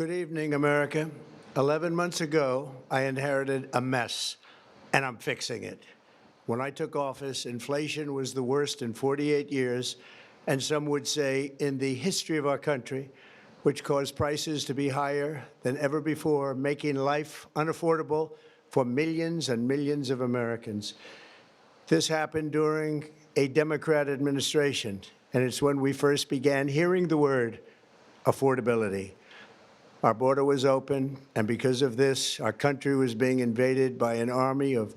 Good evening, America. 11 months ago, I inherited a mess, and I'm fixing it. When I took office, inflation was the worst in 48 years, and some would say in the history of our country, which caused prices to be higher than ever before, making life unaffordable for millions and millions of Americans. This happened during a Democrat administration, and it's when we first began hearing the word affordability. Our border was open, and because of this, our country was being invaded by an army of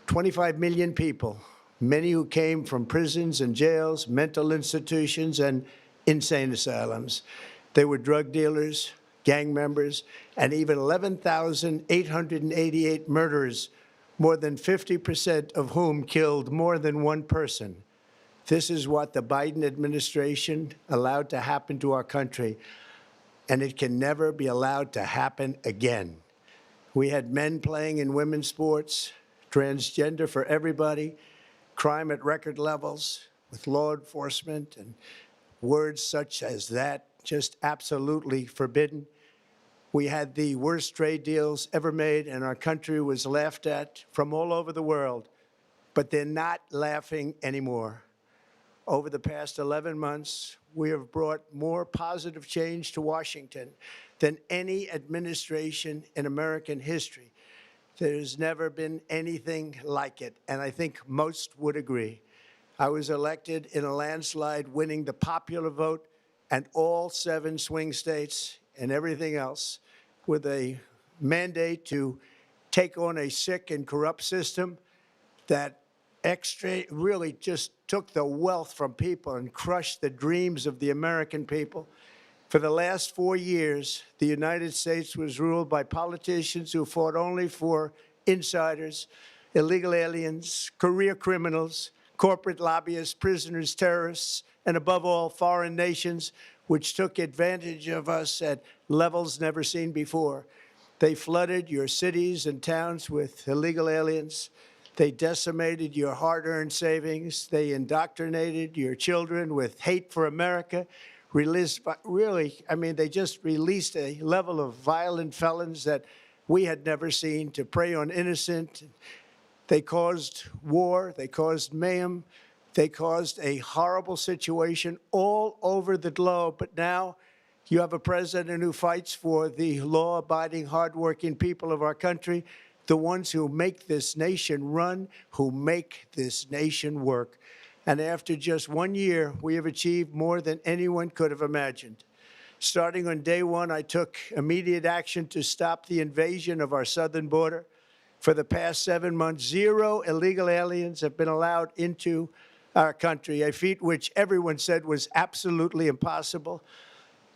25 million people, many who came from prisons and jails, mental institutions, and insane asylums. They were drug dealers, gang members, and even 11,888 murderers, more than 50% of whom killed more than one person. This is what the Biden administration allowed to happen to our country, and it can never be allowed to happen again. We had men playing in women's sports, transgender for everybody, crime at record levels with law enforcement, and words such as that just absolutely forbidden. We had the worst trade deals ever made, and our country was laughed at from all over the world. But they're not laughing anymore. Over the past 11 months, we have brought more positive change to Washington than any administration in American history. There's never been anything like it, and I think most would agree. I was elected in a landslide, winning the popular vote and all 7 swing states and everything else, with a mandate to take on a sick and corrupt system that really just took the wealth from people and crushed the dreams of the American people. For the last 4 years, the United States was ruled by politicians who fought only for insiders, illegal aliens, career criminals, corporate lobbyists, prisoners, terrorists, and above all, foreign nations, which took advantage of us at levels never seen before. They flooded your cities and towns with illegal aliens. They decimated your hard-earned savings. They indoctrinated your children with hate for America. They just released a level of violent felons that we had never seen to prey on innocent. They caused war. They caused mayhem. They caused a horrible situation all over the globe. But now you have a president who fights for the law-abiding, hardworking people of our country, the ones who make this nation run, who make this nation work. And after just 1 year, we have achieved more than anyone could have imagined. Starting on day one, I took immediate action to stop the invasion of our southern border. For the past 7 months, 0 illegal aliens have been allowed into our country, a feat which everyone said was absolutely impossible.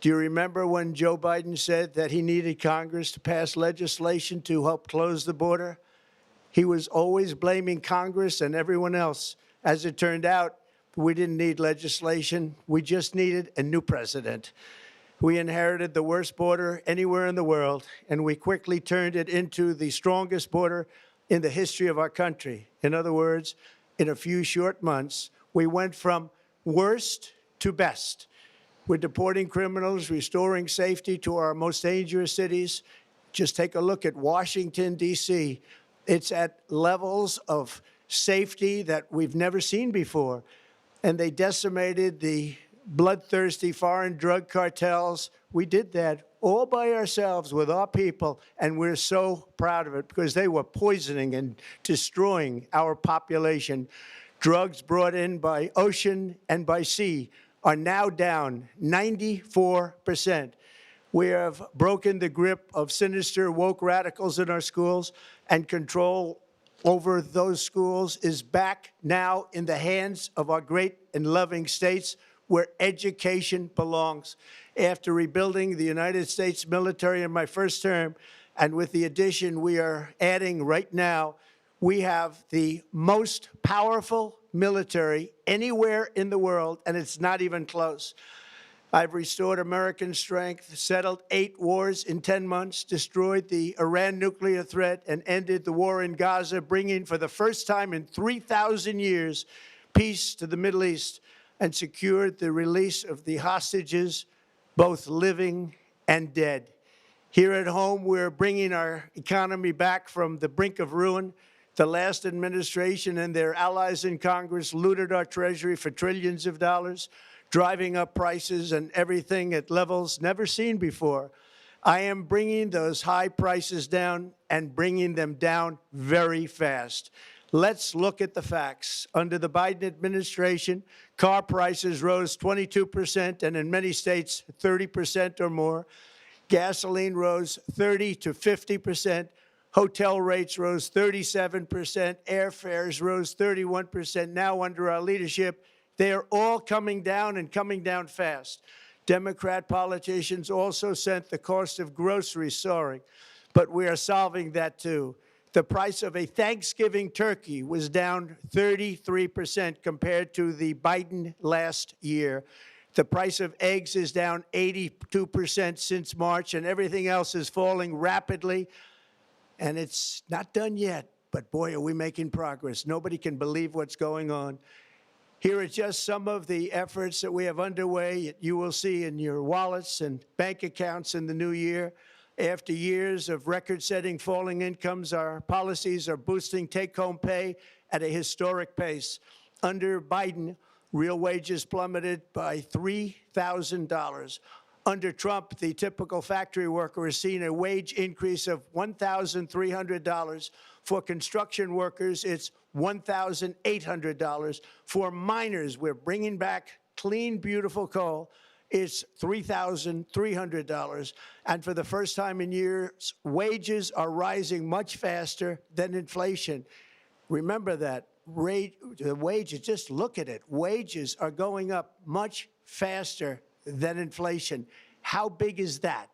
Do you remember when Joe Biden said that he needed Congress to pass legislation to help close the border? He was always blaming Congress and everyone else. As it turned out, we didn't need legislation. We just needed a new president. We inherited the worst border anywhere in the world, and we quickly turned it into the strongest border in the history of our country. In other words, in a few short months, we went from worst to best. We're deporting criminals, restoring safety to our most dangerous cities. Just take a look at Washington, D.C. It's at levels of safety that we've never seen before. And they decimated the bloodthirsty foreign drug cartels. We did that all by ourselves with our people, and we're so proud of it because they were poisoning and destroying our population. Drugs brought in by ocean and by sea are now down 94%. We have broken the grip of sinister woke radicals in our schools, and control over those schools is back now in the hands of our great and loving states where education belongs. After rebuilding the United States military in my first term, and with the addition we are adding right now, we have the most powerful military anywhere in the world, and it's not even close. I've restored American strength, settled 8 wars in 10 months, destroyed the Iran nuclear threat, and ended the war in Gaza, bringing for the first time in 3,000 years peace to the Middle East, and secured the release of the hostages, both living and dead. Here at home, we're bringing our economy back from the brink of ruin. The last administration and their allies in Congress looted our Treasury for trillions of dollars, driving up prices and everything at levels never seen before. I am bringing those high prices down and bringing them down very fast. Let's look at the facts. Under the Biden administration, car prices rose 22% and in many states 30% or more. Gasoline rose 30 to 50%. Hotel rates rose 37%. Airfares rose 31%. Now, under our leadership, they are all coming down and coming down fast. Democrat politicians also sent the cost of groceries soaring, but we are solving that too. The price of a Thanksgiving turkey was down 33% compared to the Biden last year. The price of eggs is down 82% since March, and everything else is falling rapidly. And it's not done yet, but boy, are we making progress. Nobody can believe what's going on. Here are just some of the efforts that we have underway. You will see in your wallets and bank accounts in the new year. After years of record-setting falling incomes, our policies are boosting take-home pay at a historic pace. Under Biden, real wages plummeted by $3,000. Under Trump, the typical factory worker has seen a wage increase of $1,300. For construction workers, it's $1,800. For miners, we're bringing back clean, beautiful coal. It's $3,300. And for the first time in years, wages are rising much faster than inflation. Remember that. The wages, just look at it. Wages are going up much faster than inflation. How big is that?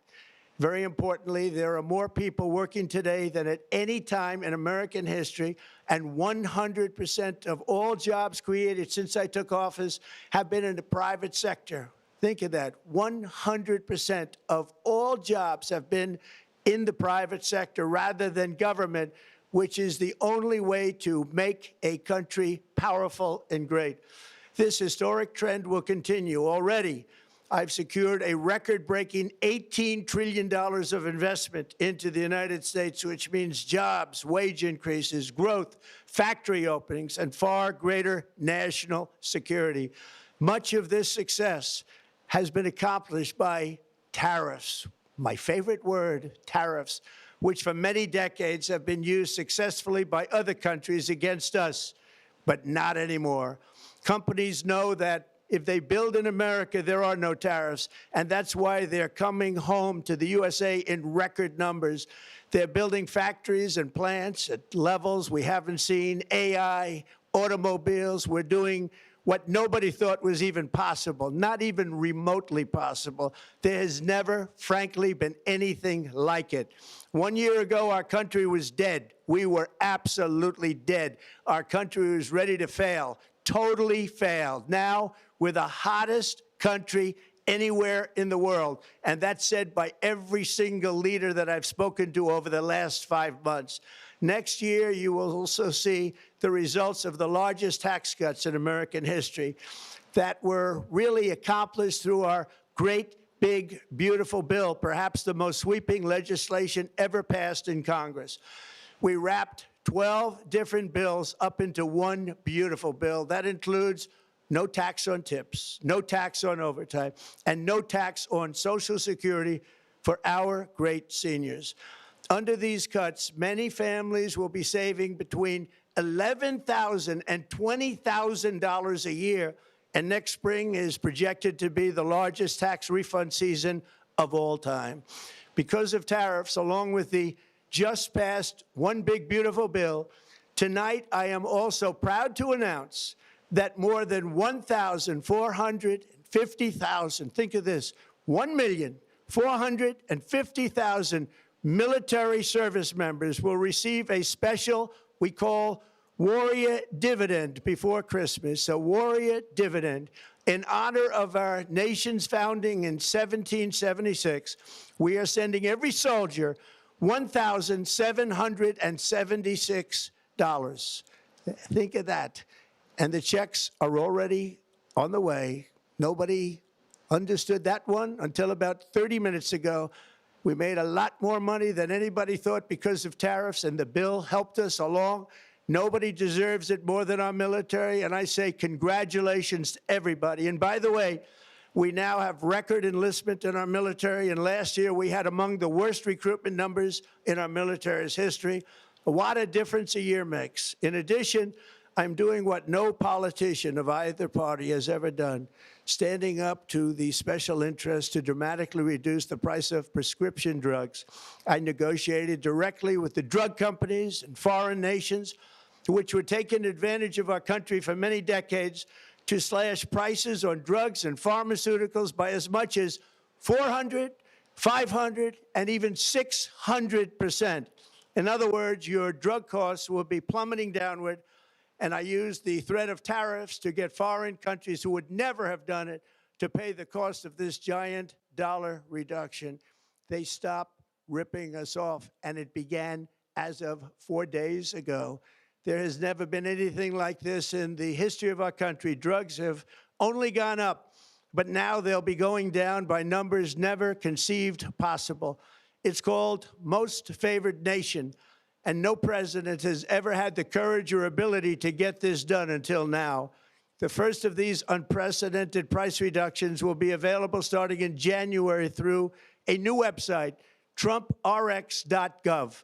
Very importantly, there are more people working today than at any time in American history, and 100% of all jobs created since I took office have been in the private sector. Think of that. 100% of all jobs have been in the private sector rather than government, which is the only way to make a country powerful and great. This historic trend will continue. Already, I've secured a record-breaking $18 trillion of investment into the United States, which means jobs, wage increases, growth, factory openings, and far greater national security. Much of this success has been accomplished by tariffs. My favorite word, tariffs, which for many decades have been used successfully by other countries against us, but not anymore. Companies know that if they build in America, there are no tariffs, and that's why they're coming home to the USA in record numbers. They're building factories and plants at levels we haven't seen, AI, automobiles. We're doing what nobody thought was even possible, not even remotely possible. There has never, frankly, been anything like it. 1 year ago, our country was dead. We were absolutely dead. Our country was ready to fail, totally failed. Now, we're the hottest country anywhere in the world, and that's said by every single leader that I've spoken to over the last 5 months. Next year, you will also see the results of the largest tax cuts in American history that were really accomplished through our great, big, beautiful bill, perhaps the most sweeping legislation ever passed in Congress. We wrapped 12 different bills up into one beautiful bill. That includes no tax on tips, no tax on overtime, and no tax on Social Security for our great seniors. Under these cuts, many families will be saving between $11,000 and $20,000 a year, and next spring is projected to be the largest tax refund season of all time. Because of tariffs, along with the just passed One Big Beautiful Bill, tonight I am also proud to announce that more than 1,450,000, think of this, 1,450,000 military service members will receive a special, we call Warrior Dividend before Christmas, a Warrior Dividend. In honor of our nation's founding in 1776, we are sending every soldier $1,776. Think of that. And the checks are already on the way. Nobody understood that one until about 30 minutes ago. We made a lot more money than anybody thought because of tariffs, and the bill helped us along. Nobody deserves it more than our military, and I say congratulations to everybody. And by the way, we now have record enlistment in our military, and last year we had among the worst recruitment numbers in our military's history. What a difference a year makes. In addition, I'm doing what no politician of either party has ever done, standing up to the special interests to dramatically reduce the price of prescription drugs. I negotiated directly with the drug companies and foreign nations, which were taking advantage of our country for many decades, to slash prices on drugs and pharmaceuticals by as much as 400, 500, and even 600%. In other words, your drug costs will be plummeting downward. And I used the threat of tariffs to get foreign countries who would never have done it to pay the cost of this giant dollar reduction. They stopped ripping us off, and it began as of 4 days ago. There has never been anything like this in the history of our country. Drugs have only gone up, but now they'll be going down by numbers never conceived possible. It's called Most Favored Nation. And no president has ever had the courage or ability to get this done until now. The first of these unprecedented price reductions will be available starting in January through a new website, TrumpRx.gov.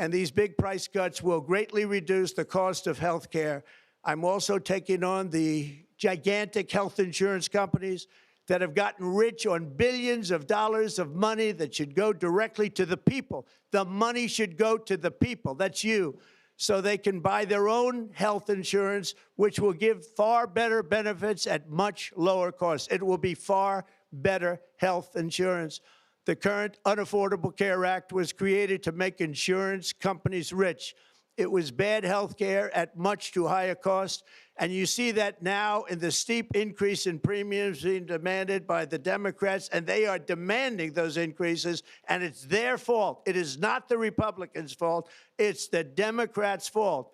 And these big price cuts will greatly reduce the cost of health care. I'm also taking on the gigantic health insurance companies that have gotten rich on billions of dollars of money that should go directly to the people. The money should go to the people, that's you, so they can buy their own health insurance, which will give far better benefits at much lower costs. It will be far better health insurance. The current Unaffordable Care Act was created to make insurance companies rich. It was bad health care at much too high a cost. And you see that now in the steep increase in premiums being demanded by the Democrats, and they are demanding those increases, and it's their fault. It is not the Republicans' fault. It's the Democrats' fault.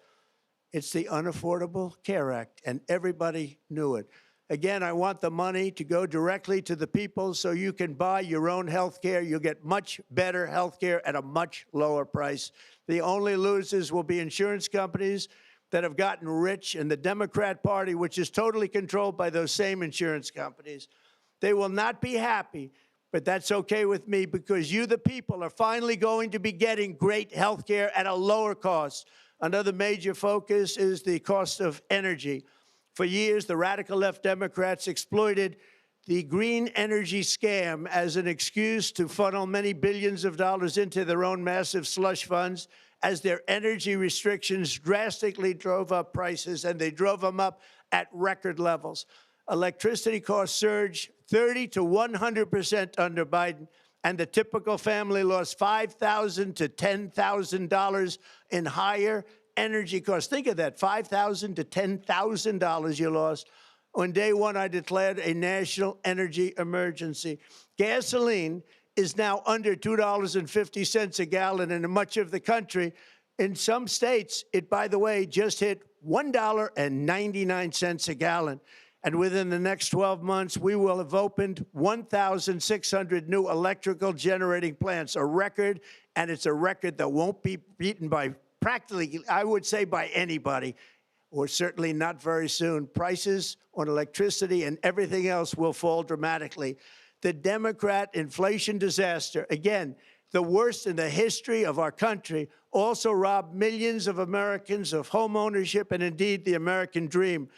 It's the Unaffordable Care Act, and everybody knew it. Again, I want the money to go directly to the people so you can buy your own health care. You'll get much better health care at a much lower price. The only losers will be insurance companies that have gotten rich, and the Democrat Party, which is totally controlled by those same insurance companies. They will not be happy, but that's okay with me, because you, the people, are finally going to be getting great health care at a lower cost. Another major focus is the cost of energy. For years, the radical left Democrats exploited the green energy scam as an excuse to funnel many billions of dollars into their own massive slush funds, as their energy restrictions drastically drove up prices, and they drove them up at record levels. Electricity costs surged 30 to 100% under Biden, and the typical family lost $5,000 to $10,000 in higher energy costs. Think of that, $5,000 to $10,000 you lost. On day one, I declared a national energy emergency. Gasoline is now under $2.50 a gallon in much of the country. In some states, it, by the way, just hit $1.99 a gallon. And within the next 12 months, we will have opened 1,600 new electrical generating plants, a record, and it's a record that won't be beaten by practically, I would say, by anybody, or certainly not very soon. Prices on electricity and everything else will fall dramatically. The Democrat inflation disaster, again, the worst in the history of our country, also robbed millions of Americans of home ownership and indeed the American dream.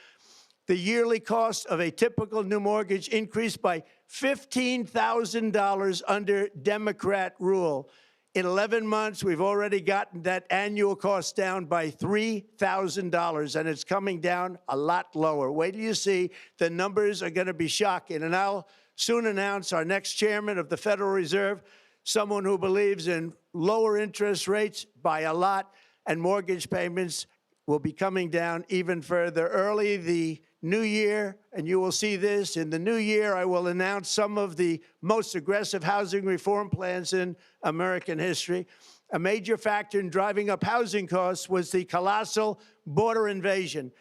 The yearly cost of a typical new mortgage increased by $15,000 under Democrat rule. In 11 months, we've already gotten that annual cost down by $3,000, and it's coming down a lot lower. Wait till you see. The numbers are going to be shocking. And I'll soon announce our next chairman of the Federal Reserve, someone who believes in lower interest rates by a lot, and mortgage payments will be coming down even further. Early the new year, and you will see this, in the new year, I will announce some of the most aggressive housing reform plans in American history. A major factor in driving up housing costs was the colossal border invasion.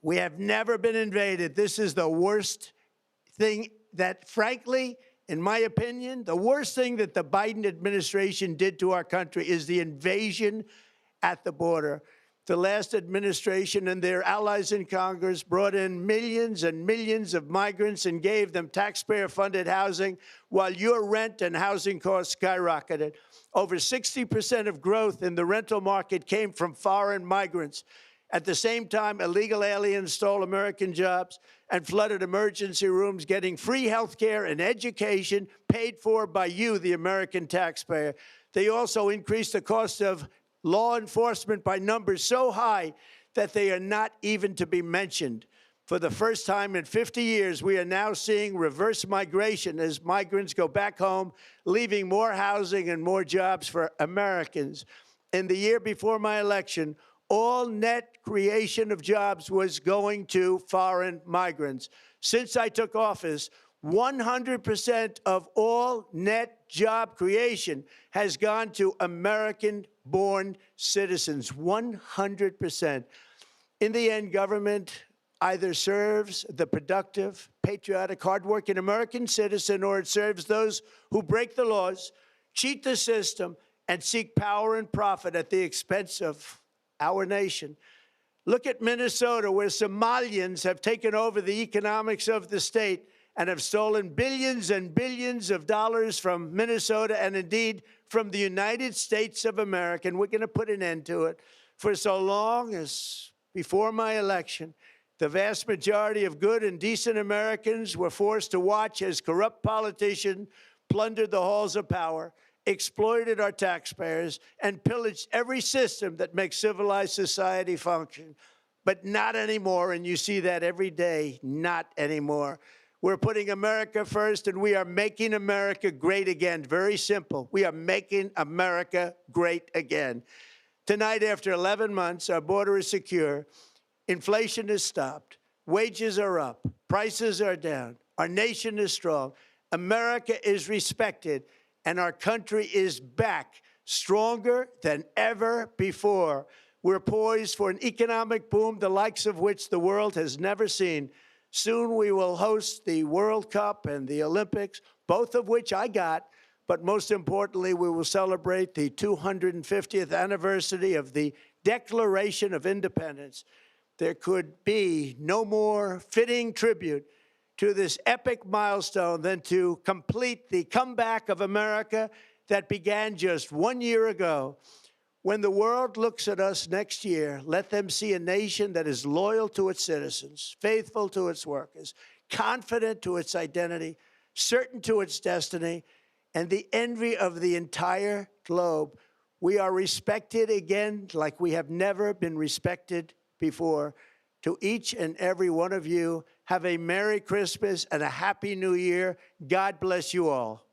We have never been invaded. This is the worst thing that, frankly, in my opinion, the worst thing that the Biden administration did to our country is the invasion at the border. The last administration and their allies in Congress brought in millions and millions of migrants and gave them taxpayer-funded housing while your rent and housing costs skyrocketed. Over 60% of growth in the rental market came from foreign migrants. At the same time, illegal aliens stole American jobs and flooded emergency rooms, getting free health care and education paid for by you, the American taxpayer. They also increased the cost of law enforcement by numbers so high that they are not even to be mentioned. For the first time in 50 years, we are now seeing reverse migration as migrants go back home, leaving more housing and more jobs for Americans. In the year before my election, all net creation of jobs was going to foreign migrants. Since I took office, 100% of all net job creation has gone to American-born citizens, 100%. In the end, government either serves the productive, patriotic, hardworking American citizen, or it serves those who break the laws, cheat the system, and seek power and profit at the expense of our nation. Look at Minnesota, where Somalians have taken over the economics of the state and have stolen billions and billions of dollars from Minnesota and indeed from the United States of America. And we're going to put an end to it. For so long as before my election, the vast majority of good and decent Americans were forced to watch as corrupt politicians plundered the halls of power, exploited our taxpayers, and pillaged every system that makes civilized society function. But not anymore, and you see that every day, not anymore. We're putting America first, and we are making America great again. Very simple. We are making America great again. Tonight, after 11 months, our border is secure. Inflation has stopped. Wages are up. Prices are down. Our nation is strong. America is respected, and our country is back, stronger than ever before. We're poised for an economic boom, the likes of which the world has never seen. Soon we will host the World Cup and the Olympics, both of which I got. But most importantly, we will celebrate the 250th anniversary of the Declaration of Independence. There could be no more fitting tribute to this epic milestone than to complete the comeback of America that began just 1 year ago. When the world looks at us next year, let them see a nation that is loyal to its citizens, faithful to its workers, confident to its identity, certain to its destiny, and the envy of the entire globe. We are respected again like we have never been respected before. To each and every one of you, have a Merry Christmas and a Happy New Year. God bless you all.